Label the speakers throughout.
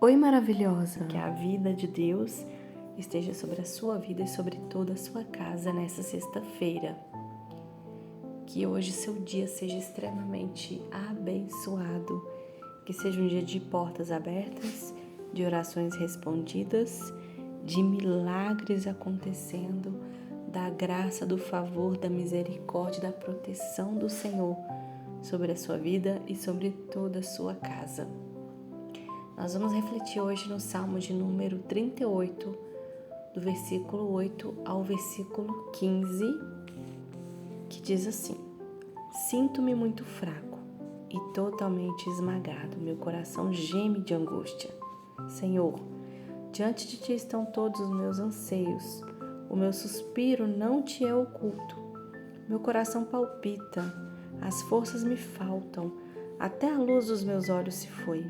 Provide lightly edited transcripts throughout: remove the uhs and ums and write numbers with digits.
Speaker 1: Oi, maravilhosa!
Speaker 2: Que a vida de Deus esteja sobre a sua vida e sobre toda a sua casa nessa sexta-feira. Que hoje seu dia seja extremamente abençoado, que seja um dia de portas abertas, de orações respondidas, de milagres acontecendo, da graça, do favor, da misericórdia, da proteção do Senhor sobre a sua vida e sobre toda a sua casa. Nós vamos refletir hoje no Salmo de número 38, do versículo 8 ao versículo 15, que diz assim: Sinto-me muito fraco e totalmente esmagado, meu coração geme de angústia. Senhor, diante de ti estão todos os meus anseios, o meu suspiro não te é oculto. Meu coração palpita, as forças me faltam, até a luz dos meus olhos se foi.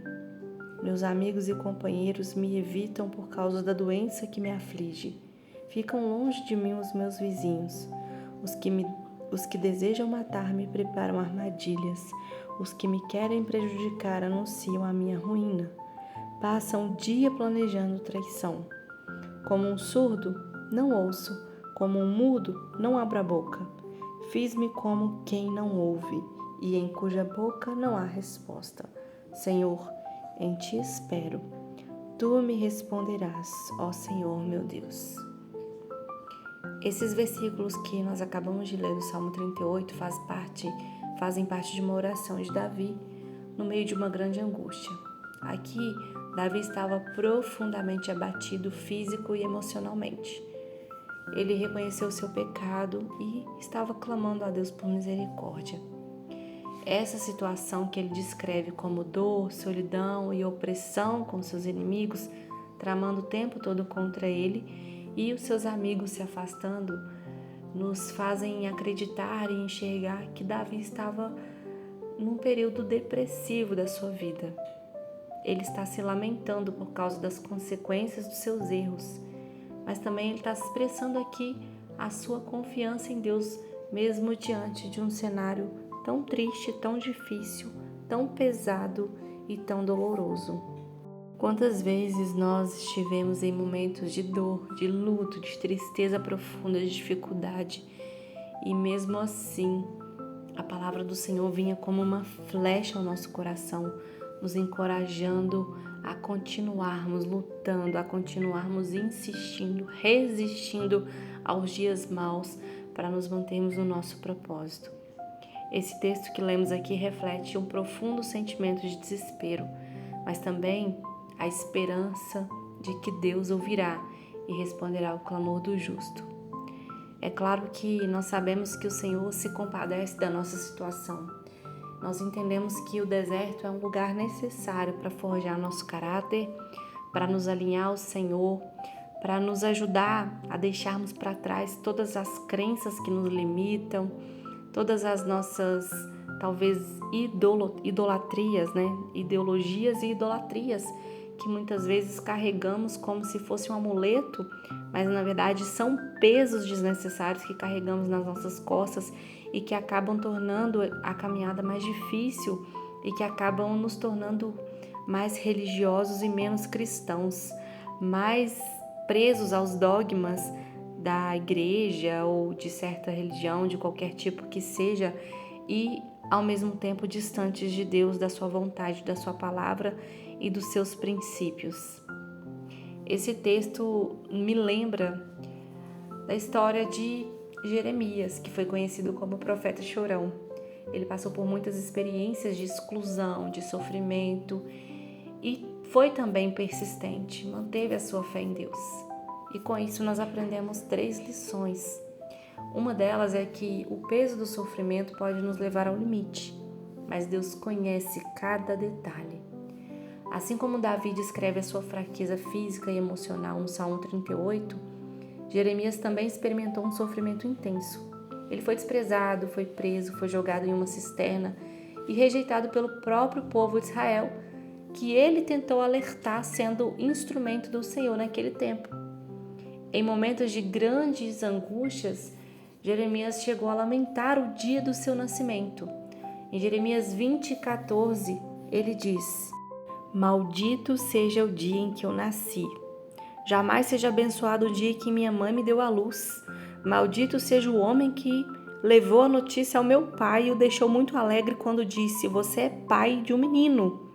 Speaker 2: Meus amigos e companheiros me evitam por causa da doença que me aflige. Ficam longe de mim os meus vizinhos. Os que desejam matar-me preparam armadilhas. Os que me querem prejudicar anunciam a minha ruína. Passam o dia planejando traição. Como um surdo, não ouço. Como um mudo, não abro a boca. Fiz-me como quem não ouve e em cuja boca não há resposta. Senhor, em ti espero. Tu me responderás, ó Senhor meu Deus. Esses versículos que nós acabamos de ler do Salmo 38 fazem parte de uma oração de Davi no meio de uma grande angústia. Aqui, Davi estava profundamente abatido físico e emocionalmente. Ele reconheceu o seu pecado e estava clamando a Deus por misericórdia. Essa situação que ele descreve como dor, solidão e opressão com seus inimigos, tramando o tempo todo contra ele, e os seus amigos se afastando, nos fazem acreditar e enxergar que Davi estava num período depressivo da sua vida. Ele está se lamentando por causa das consequências dos seus erros, mas também ele está expressando aqui a sua confiança em Deus, mesmo diante de um cenário tão triste, tão difícil, tão pesado e tão doloroso. Quantas vezes nós estivemos em momentos de dor, de luto, de tristeza profunda, de dificuldade, e mesmo assim a palavra do Senhor vinha como uma flecha ao nosso coração, nos encorajando a continuarmos lutando, a continuarmos insistindo, resistindo aos dias maus para nos mantermos no nosso propósito. Esse texto que lemos aqui reflete um profundo sentimento de desespero, mas também a esperança de que Deus ouvirá e responderá ao clamor do justo. É claro que nós sabemos que o Senhor se compadece da nossa situação. Nós entendemos que o deserto é um lugar necessário para forjar nosso caráter, para nos alinhar ao Senhor, para nos ajudar a deixarmos para trás todas as crenças que nos limitam, todas as nossas, talvez, idolatrias, ideologias e idolatrias que muitas vezes carregamos como se fosse um amuleto, mas na verdade são pesos desnecessários que carregamos nas nossas costas e que acabam tornando a caminhada mais difícil e que acabam nos tornando mais religiosos e menos cristãos, mais presos aos dogmas da igreja ou de certa religião, de qualquer tipo que seja, e ao mesmo tempo distantes de Deus, da sua vontade, da sua palavra e dos seus princípios. Esse texto me lembra da história de Jeremias, que foi conhecido como profeta chorão. Ele passou por muitas experiências de exclusão, de sofrimento e foi também persistente, manteve a sua fé em Deus. E com isso nós aprendemos 3 lições. Uma delas é que o peso do sofrimento pode nos levar ao limite, mas Deus conhece cada detalhe. Assim como Davi descreve a sua fraqueza física e emocional no Salmo 38, Jeremias também experimentou um sofrimento intenso. Ele foi desprezado, foi preso, foi jogado em uma cisterna e rejeitado pelo próprio povo de Israel, que ele tentou alertar sendo instrumento do Senhor naquele tempo. Em momentos de grandes angústias, Jeremias chegou a lamentar o dia do seu nascimento. Em Jeremias 20:14, ele diz: Maldito seja o dia em que eu nasci. Jamais seja abençoado o dia em que minha mãe me deu à luz. Maldito seja o homem que levou a notícia ao meu pai e o deixou muito alegre quando disse: você é pai de um menino.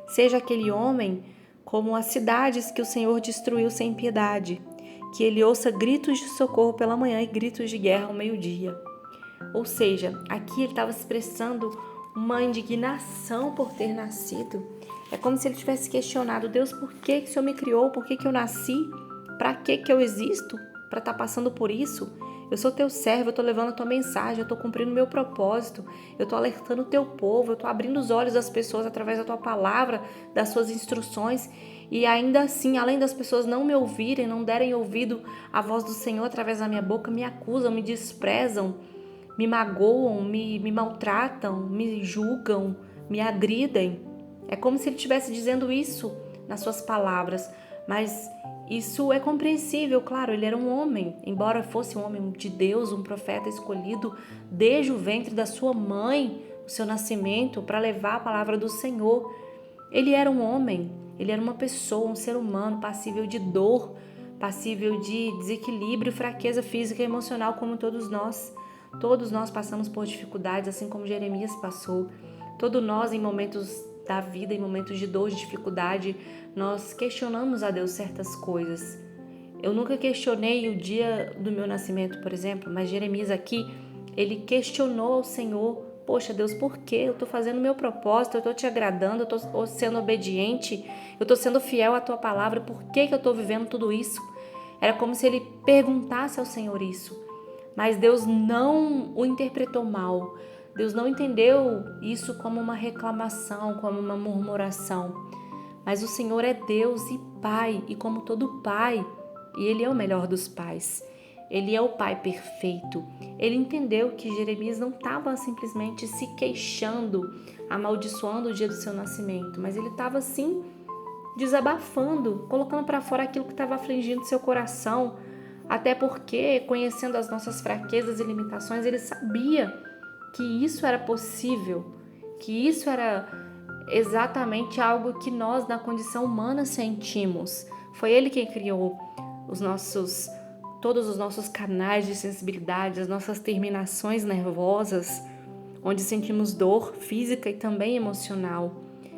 Speaker 2: Seja aquele homem como as cidades que o Senhor destruiu sem piedade, que ele ouça gritos de socorro pela manhã e gritos de guerra ao meio-dia. Ou seja, aqui ele estava expressando uma indignação por ter nascido. É como se ele tivesse questionado: Deus, por que o Senhor me criou? Por que eu nasci? Para que eu existo? Para estar passando por isso? Eu sou teu servo, eu estou levando a tua mensagem, eu estou cumprindo o meu propósito, eu estou alertando o teu povo, eu estou abrindo os olhos das pessoas através da tua palavra, das suas instruções. E ainda assim, além das pessoas não me ouvirem, não derem ouvido à voz do Senhor através da minha boca, me acusam, me desprezam, me magoam, me maltratam, me julgam, me agridem. É como se ele estivesse dizendo isso nas suas palavras, mas isso é compreensível, claro, ele era um homem, embora fosse um homem de Deus, um profeta escolhido desde o ventre da sua mãe, o seu nascimento, para levar a palavra do Senhor. Ele era um homem, ele era uma pessoa, um ser humano passível de dor, passível de desequilíbrio, fraqueza física e emocional, como todos nós. Todos nós passamos por dificuldades, assim como Jeremias passou. Todos nós, em momentos da vida, em momentos de dor, de dificuldade, nós questionamos a Deus certas coisas. Eu nunca questionei o dia do meu nascimento, por exemplo, mas Jeremias aqui, ele questionou ao Senhor: poxa, Deus, por quê? Eu estou fazendo o meu propósito, eu estou te agradando, eu estou sendo obediente, eu estou sendo fiel à tua palavra, por que eu estou vivendo tudo isso? Era como se ele perguntasse ao Senhor isso. Mas Deus não o interpretou mal. Deus não entendeu isso como uma reclamação, como uma murmuração. Mas o Senhor é Deus e Pai, e como todo pai, e Ele é o melhor dos pais. Ele é o Pai perfeito. Ele entendeu que Jeremias não estava simplesmente se queixando, amaldiçoando o dia do seu nascimento, mas ele estava sim desabafando, colocando para fora aquilo que estava afligindo seu coração. Até porque, conhecendo as nossas fraquezas e limitações, ele sabia que isso era possível, que isso era exatamente algo que nós, na condição humana, sentimos. Foi ele quem criou todos os nossos canais de sensibilidade, as nossas terminações nervosas, onde sentimos dor física e também emocional.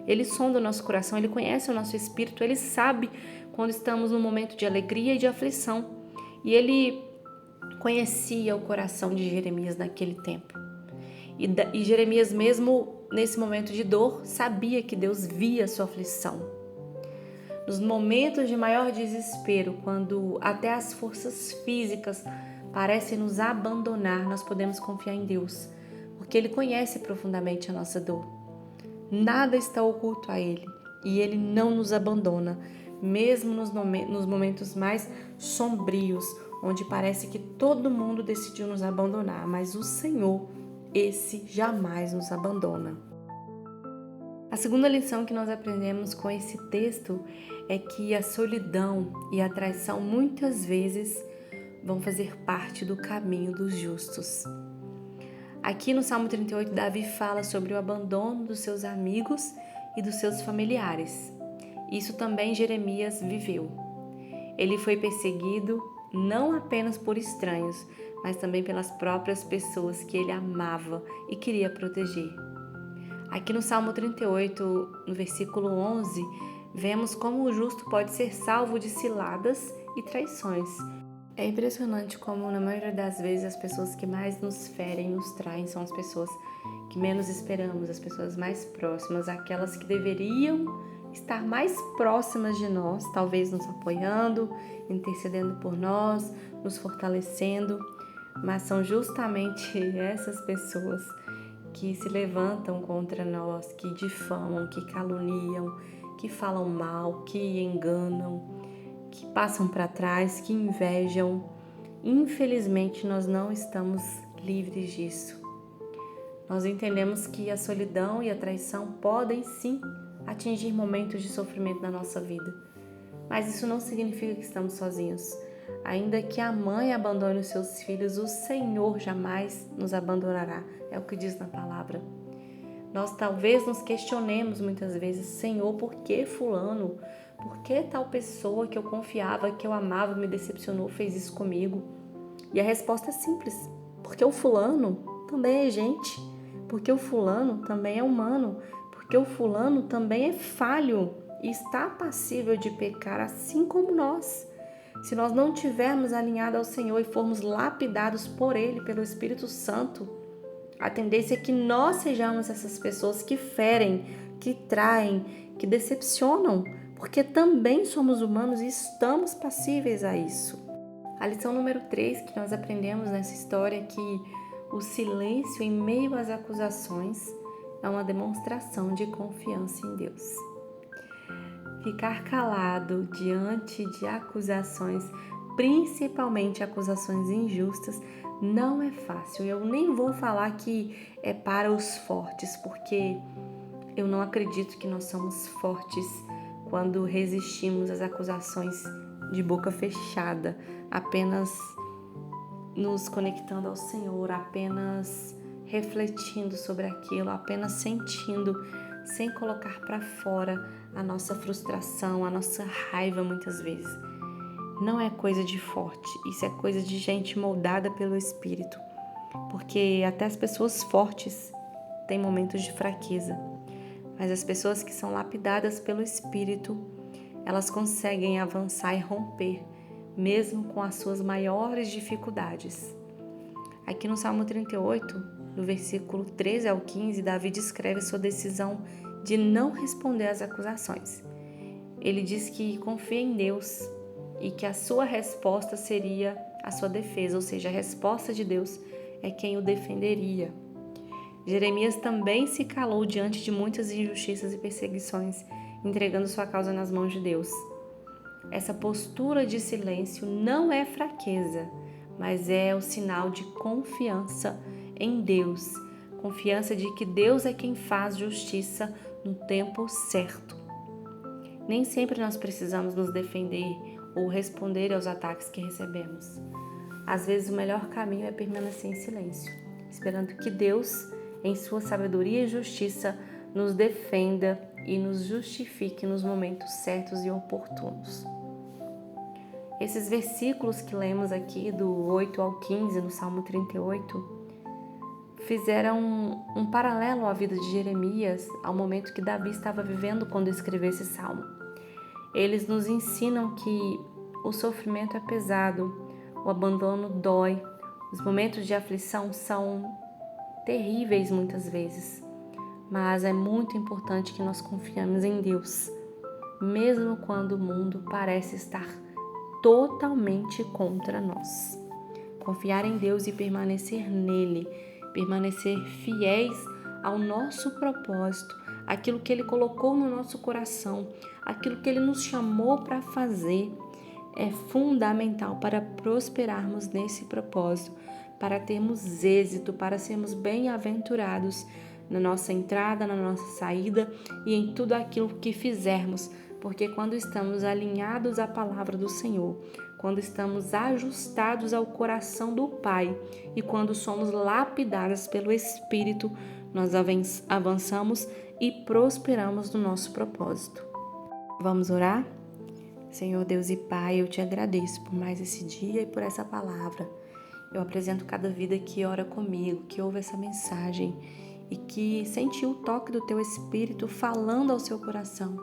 Speaker 2: Ele sonda o nosso coração, ele conhece o nosso espírito, ele sabe quando estamos num momento de alegria e de aflição. E ele conhecia o coração de Jeremias naquele tempo. E Jeremias, mesmo nesse momento de dor, sabia que Deus via a sua aflição. Nos momentos de maior desespero, quando até as forças físicas parecem nos abandonar, nós podemos confiar em Deus, porque Ele conhece profundamente a nossa dor. Nada está oculto a Ele e Ele não nos abandona, mesmo nos momentos mais sombrios, onde parece que todo mundo decidiu nos abandonar, mas o Senhor, esse jamais nos abandona. A segunda lição que nós aprendemos com esse texto é que a solidão e a traição muitas vezes vão fazer parte do caminho dos justos. Aqui no Salmo 38, Davi fala sobre o abandono dos seus amigos e dos seus familiares. Isso também Jeremias viveu. Ele foi perseguido não apenas por estranhos, mas também pelas próprias pessoas que ele amava e queria proteger. Aqui no Salmo 38, no versículo 11, vemos como o justo pode ser salvo de ciladas e traições. É impressionante como, na maioria das vezes, as pessoas que mais nos ferem, nos traem, são as pessoas que menos esperamos, as pessoas mais próximas, aquelas que deveriam estar mais próximas de nós, talvez nos apoiando, intercedendo por nós, nos fortalecendo, mas são justamente essas pessoas que se levantam contra nós, que difamam, que caluniam, que falam mal, que enganam, que passam para trás, que invejam. Infelizmente, nós não estamos livres disso. Nós entendemos que a solidão e a traição podem sim atingir momentos de sofrimento na nossa vida, mas isso não significa que estamos sozinhos. Ainda que a mãe abandone os seus filhos, o Senhor jamais nos abandonará, é o que diz na palavra. Nós talvez nos questionemos muitas vezes: Senhor, por que fulano? Por que tal pessoa que eu confiava, que eu amava, me decepcionou, fez isso comigo? E a resposta é simples: porque o fulano também é gente, porque o fulano também é humano, porque o fulano também é falho e está passível de pecar assim como nós. Se nós não tivermos alinhado ao Senhor e formos lapidados por Ele, pelo Espírito Santo, a tendência é que nós sejamos essas pessoas que ferem, que traem, que decepcionam, porque também somos humanos e estamos passíveis a isso. A lição número 3 que nós aprendemos nessa história é que o silêncio em meio às acusações é uma demonstração de confiança em Deus. Ficar calado diante de acusações, principalmente acusações injustas, não é fácil. Eu nem vou falar que é para os fortes, porque eu não acredito que nós somos fortes quando resistimos às acusações de boca fechada, apenas nos conectando ao Senhor, apenas refletindo sobre aquilo, apenas sentindo, sem colocar para fora a nossa frustração, a nossa raiva muitas vezes. Não é coisa de forte, isso é coisa de gente moldada pelo Espírito, porque até as pessoas fortes têm momentos de fraqueza, mas as pessoas que são lapidadas pelo Espírito, elas conseguem avançar e romper, mesmo com as suas maiores dificuldades. Aqui no Salmo 38, do versículo 13 ao 15, Davi descreve sua decisão de não responder às acusações. Ele diz que confia em Deus e que a sua resposta seria a sua defesa, ou seja, a resposta de Deus é quem o defenderia. Jeremias também se calou diante de muitas injustiças e perseguições, entregando sua causa nas mãos de Deus. Essa postura de silêncio não é fraqueza, mas é o sinal de confiança em Deus, confiança de que Deus é quem faz justiça no tempo certo. Nem sempre nós precisamos nos defender ou responder aos ataques que recebemos. Às vezes o melhor caminho é permanecer em silêncio, esperando que Deus, em sua sabedoria e justiça, nos defenda e nos justifique nos momentos certos e oportunos. Esses versículos que lemos aqui, do 8 ao 15, no Salmo 38, fizeram um paralelo à vida de Jeremias, ao momento que Davi estava vivendo quando escreveu esse salmo. Eles nos ensinam que o sofrimento é pesado, o abandono dói, os momentos de aflição são terríveis muitas vezes, mas é muito importante que nós confiemos em Deus, mesmo quando o mundo parece estar totalmente contra nós. Confiar em Deus e permanecer nele, permanecer fiéis ao nosso propósito, aquilo que Ele colocou no nosso coração, aquilo que Ele nos chamou para fazer, é fundamental para prosperarmos nesse propósito, para termos êxito, para sermos bem-aventurados na nossa entrada, na nossa saída e em tudo aquilo que fizermos, porque quando estamos alinhados à palavra do Senhor, quando estamos ajustados ao coração do Pai e quando somos lapidadas pelo Espírito, nós avançamos e prosperamos no nosso propósito. Vamos orar? Senhor Deus e Pai, eu te agradeço por mais esse dia e por essa palavra. Eu apresento cada vida que ora comigo, que ouve essa mensagem e que sentiu o toque do Teu Espírito falando ao seu coração.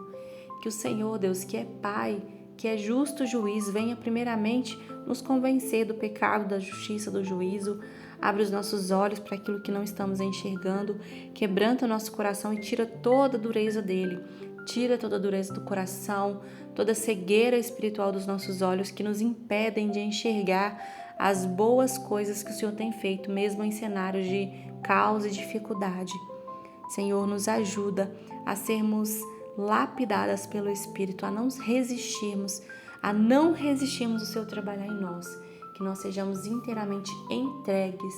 Speaker 2: Que o Senhor, Deus, que é Pai, que é justo juiz, venha primeiramente nos convencer do pecado, da justiça, do juízo. Abre os nossos olhos para aquilo que não estamos enxergando, quebranta o nosso coração e tira toda a dureza dele. Tira toda a dureza do coração, toda a cegueira espiritual dos nossos olhos que nos impedem de enxergar as boas coisas que o Senhor tem feito, mesmo em cenários de caos e dificuldade. Senhor, nos ajuda a sermos lapidadas pelo Espírito, a não resistirmos o Seu trabalhar em nós, que nós sejamos inteiramente entregues,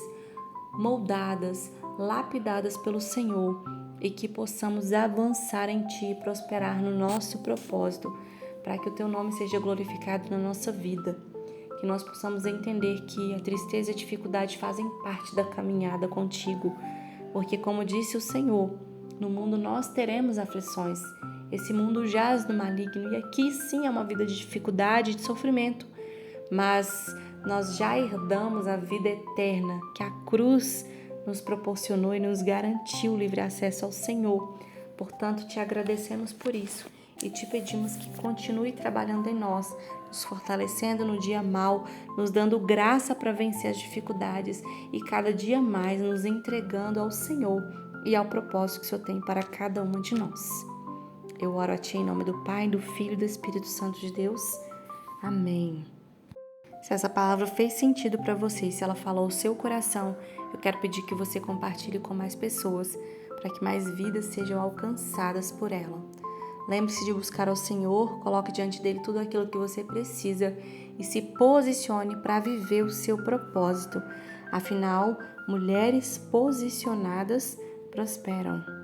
Speaker 2: moldadas, lapidadas pelo Senhor e que possamos avançar em Ti e prosperar no nosso propósito, para que o Teu nome seja glorificado na nossa vida, que nós possamos entender que a tristeza e a dificuldade fazem parte da caminhada contigo, porque como disse o Senhor, No mundo nós teremos aflições. Esse mundo jaz no maligno e aqui sim é uma vida de dificuldade e de sofrimento. Mas nós já herdamos a vida eterna que a cruz nos proporcionou e nos garantiu o livre acesso ao Senhor. Portanto, te agradecemos por isso e te pedimos que continue trabalhando em nós, nos fortalecendo no dia mau, nos dando graça para vencer as dificuldades e cada dia mais nos entregando ao Senhor e ao propósito que o Senhor tem para cada uma de nós. Eu oro a Ti em nome do Pai, do Filho e do Espírito Santo de Deus. Amém. Se essa palavra fez sentido para você e se ela falou ao seu coração, eu quero pedir que você compartilhe com mais pessoas, para que mais vidas sejam alcançadas por ela. Lembre-se de buscar ao Senhor, coloque diante dele tudo aquilo que você precisa e se posicione para viver o seu propósito. Afinal, mulheres posicionadas prosperam.